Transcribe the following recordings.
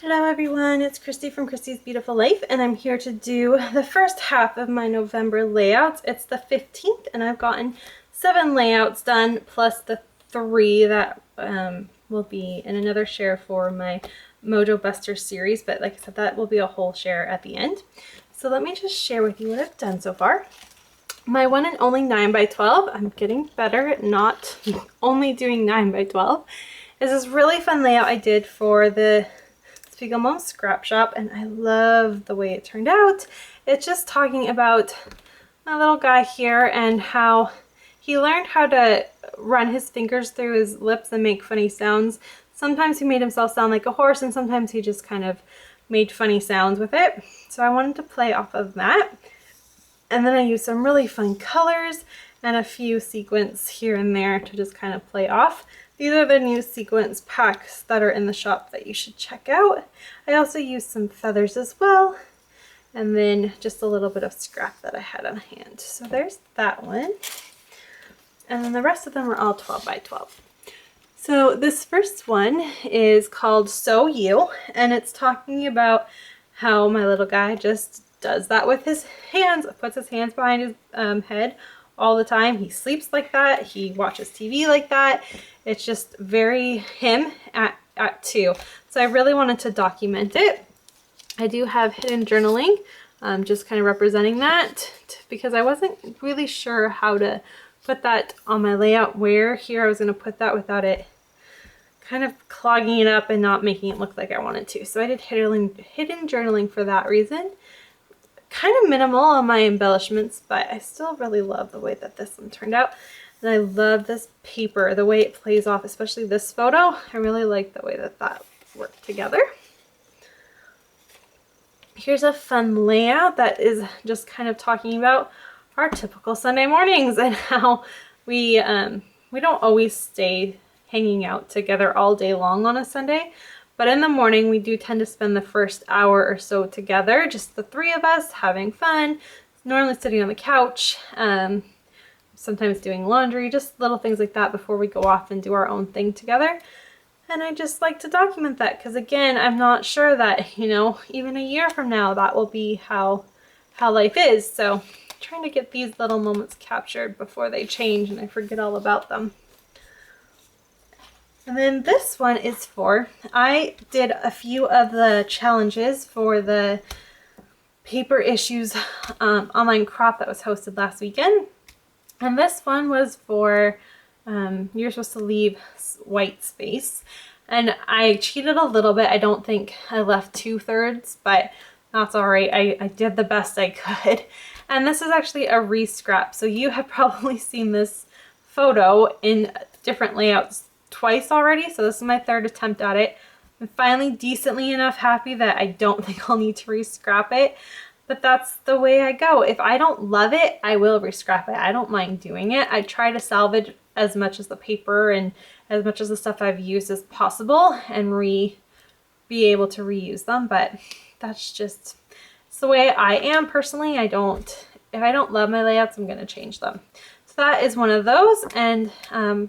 Hello everyone, it's Christy from Christy's Beautiful Life, and I'm here to do the first half of my November layouts. It's the 15th and I've gotten 7 layouts done plus the 3 that will be in another share for my Mojo Buster series, but like I said, that will be a whole share at the end. So let me just share with you what I've done so far. My one and only 9x12, I'm getting better at not only doing 9x12, is this really fun layout I did for the Spiegel Mom Scrap Shop, and I love the way it turned out. It's just talking about my little guy here and how he learned how to run his fingers through his lips and make funny sounds. Sometimes he made himself sound like a horse, and sometimes he just kind of made funny sounds with it. So I wanted to play off of that. And then I used some really fun colors and a few sequins here and there to just kind of play off. These are the new sequence packs that are in the shop that you should check out. I also used some feathers as well, and then just a little bit of scrap that I had on hand. So there's that one. And then the rest of them are all 12x12. So this first one is called So You, and it's talking about how my little guy just does that with his hands, puts his hands behind his head all the time. He sleeps like that. He watches TV like that. It's just very him at 2. So I really wanted to document it. I do have hidden journaling, just kind of representing that because I wasn't really sure how to put that on my layout, where here I was going to put that without it kind of clogging it up and not making it look like I wanted to. So I did hidden journaling for that reason. Kind of minimal on my embellishments, but I still really love the way that this one turned out. And I love this paper, the way it plays off, especially this photo. I really like the way that that worked together. Here's a fun layout that is just kind of talking about our typical Sunday mornings and how we don't always stay hanging out together all day long on a Sunday. But in the morning, we do tend to spend the first hour or so together, just the 3 of us having fun, normally sitting on the couch, sometimes doing laundry, just little things like that before we go off and do our own thing together. And I just like to document that because, again, I'm not sure that, even a year from now, that will be how life is. So I'm trying to get these little moments captured before they change and I forget all about them. And then this one is I did a few of the challenges for the paper issues online crop that was hosted last weekend. And this one was for, you're supposed to leave white space. And I cheated a little bit. I don't think I left 2/3, but that's all right. I did the best I could. And this is actually a re-scrap. So you have probably seen this photo in different layouts twice already, so this is my 3rd attempt at it. I'm finally decently enough happy that I don't think I'll need to re-scrap it, but that's the way I go. If I don't love it, I will re-scrap it. I don't mind doing it. I try to salvage as much as the paper and as much as the stuff I've used as possible and be able to reuse them, but that's just it's the way I am personally. If I don't love my layouts, I'm going to change them. That is one of those, and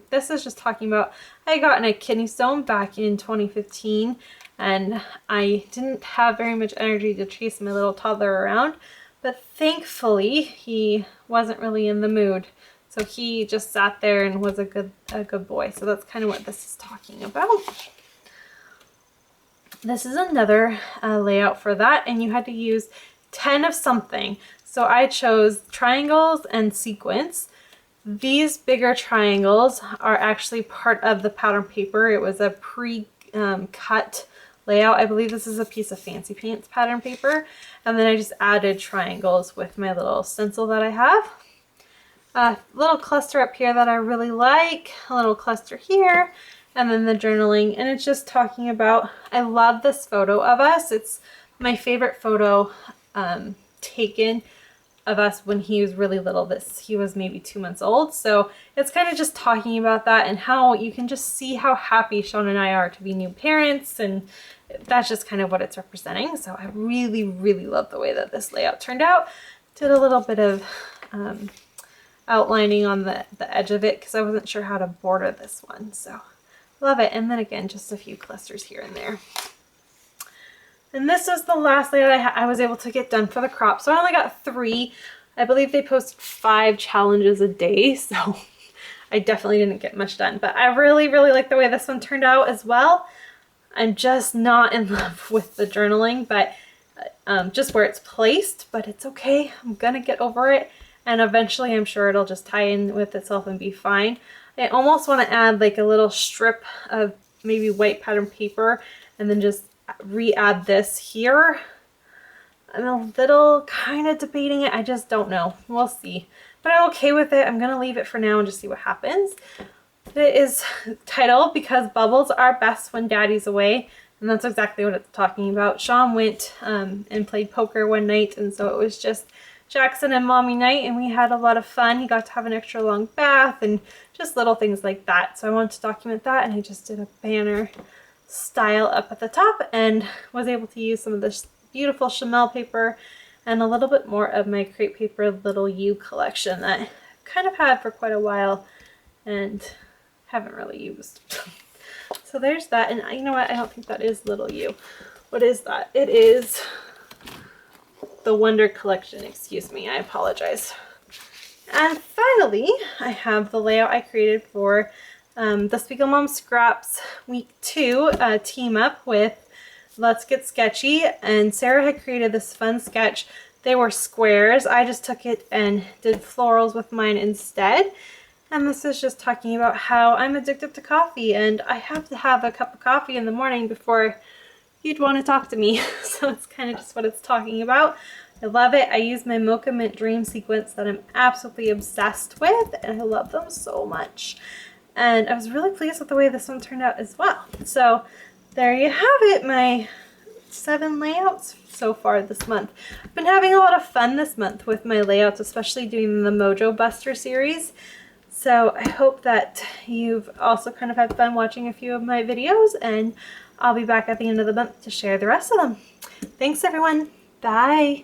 this is just talking about I had gotten a kidney stone back in 2015 and I didn't have very much energy to chase my little toddler around, but thankfully he wasn't really in the mood, so he just sat there and was a good boy. So that's kind of what this is talking about. This is another layout for that, and you had to use 10 of something. So I chose triangles and sequins. These bigger triangles are actually part of the pattern paper. It was a pre-cut layout. I believe this is a piece of Fancy Paints pattern paper. And then I just added triangles with my little stencil that I have. A little cluster up here that I really like. A little cluster here. And then the journaling. And it's just talking about, I love this photo of us. It's my favorite photo taken of us when he was really little. He was maybe 2 months old. So it's kind of just talking about that and how you can just see how happy Sean and I are to be new parents, and that's just kind of what it's representing. So I really, really love the way that this layout turned out. Did a little bit of outlining on the edge of it because I wasn't sure how to border this one. So love it. And then again, just a few clusters here and there. And this is the last layout I was able to get done for the crop. So I only got 3. I believe they post 5 challenges a day, so I definitely didn't get much done. But I really, really like the way this one turned out as well. I'm just not in love with the journaling, but just where it's placed, but it's okay. I'm gonna get over it, and eventually I'm sure it'll just tie in with itself and be fine. I almost want to add like a little strip of maybe white pattern paper and then just re-add this here. I'm a little kind of debating it. I just don't know. We'll see. But I'm okay with it. I'm going to leave it for now and just see what happens. It is titled Because Bubbles Are Best When Daddy's Away. And that's exactly what it's talking about. Sean went and played poker one night, and so it was just Jackson and Mommy night, and we had a lot of fun. He got to have an extra long bath and just little things like that. So I wanted to document that, and I just did a banner style up at the top and was able to use some of this beautiful Chamel paper and a little bit more of my crepe paper Little U collection that I've kind of had for quite a while and haven't really used. So there's that, and you know what? I don't think that is Little U. What is that? It is the Wonder Collection. Excuse me, I apologize. And finally, I have the layout I created for the Spiegel Mom Scraps Week 2 team up with Let's Get Sketchy, and Sarah had created this fun sketch. They were squares. I just took it and did florals with mine instead. And this is just talking about how I'm addicted to coffee and I have to have a cup of coffee in the morning before you'd want to talk to me. So it's kind of just what it's talking about. I love it. I use my Mocha Mint Dream sequence that I'm absolutely obsessed with, and I love them so much. And I was really pleased with the way this one turned out as well. So there you have it, my 7 layouts so far this month. I've been having a lot of fun this month with my layouts, especially doing the Mojo Buster series. So I hope that you've also kind of had fun watching a few of my videos, and I'll be back at the end of the month to share the rest of them. Thanks everyone. Bye.